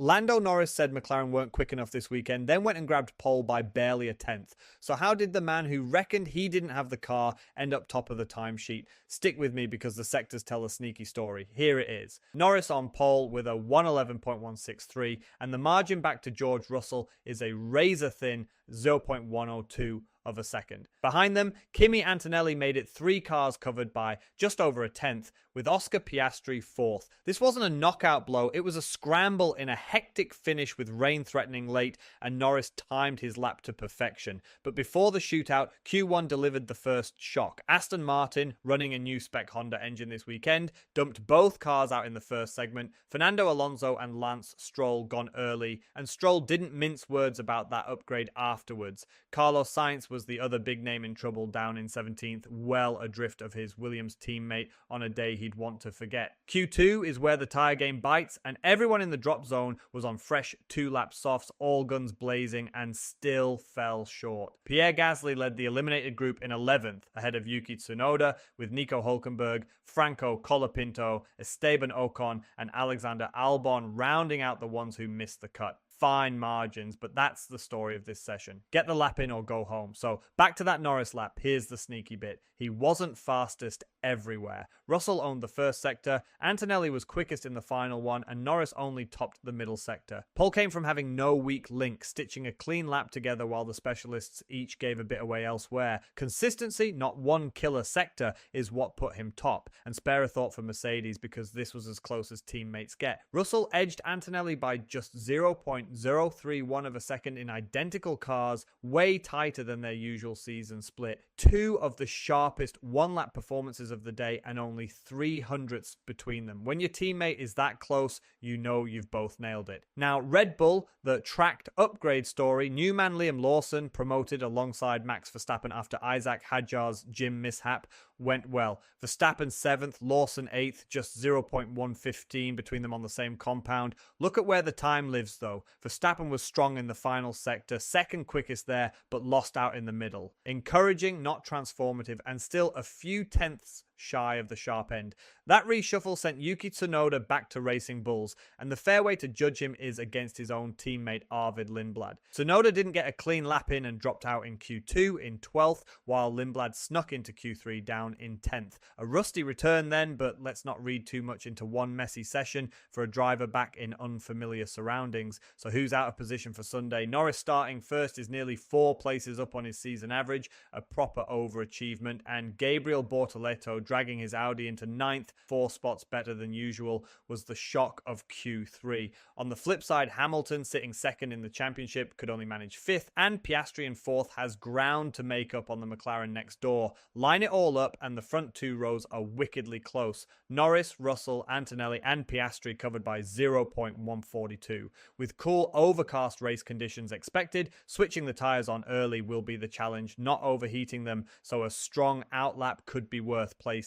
Lando Norris said McLaren weren't quick enough this weekend, then went and grabbed pole by barely a tenth. So how did the man who reckoned he didn't have the car end up top of the timesheet? Stick with me because the sectors tell a sneaky story. Here it is. Norris on pole with a 111.163, and the margin back to George Russell is a razor-thin 0.102 of a second. Behind them, Kimi Antonelli made it 3 cars covered by just over a tenth, with Oscar Piastri 4th. This wasn't a knockout blow, it was a scramble in a hectic finish with rain threatening late, and Norris timed his lap to perfection. But before the shootout, Q1 delivered the first shock. Aston Martin, running a new spec Honda engine this weekend, dumped both cars out in the first segment. Fernando Alonso and Lance Stroll gone early, and Stroll didn't mince words about that upgrade afterwards. Carlos Sainz was the other big name in trouble down in 17th, well adrift of his Williams teammate on a day he'd want to forget. Q2 is where the tyre game bites, and everyone in the drop zone was on fresh 2-lap softs, all guns blazing, and still fell short. Pierre Gasly led the eliminated group in 11th, ahead of Yuki Tsunoda, with Nico Hülkenberg, Franco Colapinto, Esteban Ocon, and Alexander Albon rounding out the ones who missed the cut. Fine margins, but that's the story of this session. Get the lap in or go home. So back to that Norris lap, here's the sneaky bit. He wasn't fastest everywhere. Russell owned the first sector, Antonelli was quickest in the final one, and Norris only topped the middle sector. Pole came from having no weak link, stitching a clean lap together while the specialists each gave a bit away elsewhere. Consistency, not one killer sector, is what put him top, and spare a thought for Mercedes because this was as close as teammates get. Russell edged Antonelli by just 0.031 of a second in identical cars, way tighter than their usual season split. 2 of the sharpest one-lap performances of the day and only 300ths between them. When your teammate is that close, you know you've both nailed it. Now, Red Bull, the tracked upgrade story, new man Liam Lawson, promoted alongside Max Verstappen after Isaac Hadjar's gym mishap, went well. Verstappen 7th, Lawson 8th, just 0.115 between them on the same compound. Look at where the time lives though. Verstappen was strong in the final sector, second quickest there, but lost out in the middle. Encouraging, not transformative, and still a few tenths shy of the sharp end. That reshuffle sent Yuki Tsunoda back to Racing Bulls, and the fair way to judge him is against his own teammate Arvid Lindblad. Tsunoda didn't get a clean lap in and dropped out in Q2 in 12th, while Lindblad snuck into Q3 down in 10th. A rusty return then, but let's not read too much into one messy session for a driver back in unfamiliar surroundings. So who's out of position for Sunday? Norris starting first is nearly 4 places up on his season average, a proper overachievement, and Gabriel Bortoleto dragging his Audi into 9th, 4 spots better than usual, was the shock of Q3. On the flip side, Hamilton, sitting second in the championship, could only manage 5th, and Piastri in 4th has ground to make up on the McLaren next door. Line it all up, and the front 2 rows are wickedly close. Norris, Russell, Antonelli, and Piastri covered by 0.142. With cool, overcast race conditions expected, switching the tyres on early will be the challenge, not overheating them, so a strong outlap could be worth places.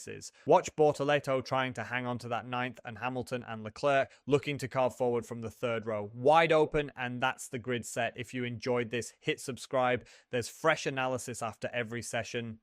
Watch Bortoleto trying to hang on to that 9th, and Hamilton and Leclerc looking to carve forward from the 3rd row. Wide open, and that's the grid set. If you enjoyed this, hit subscribe. There's fresh analysis after every session.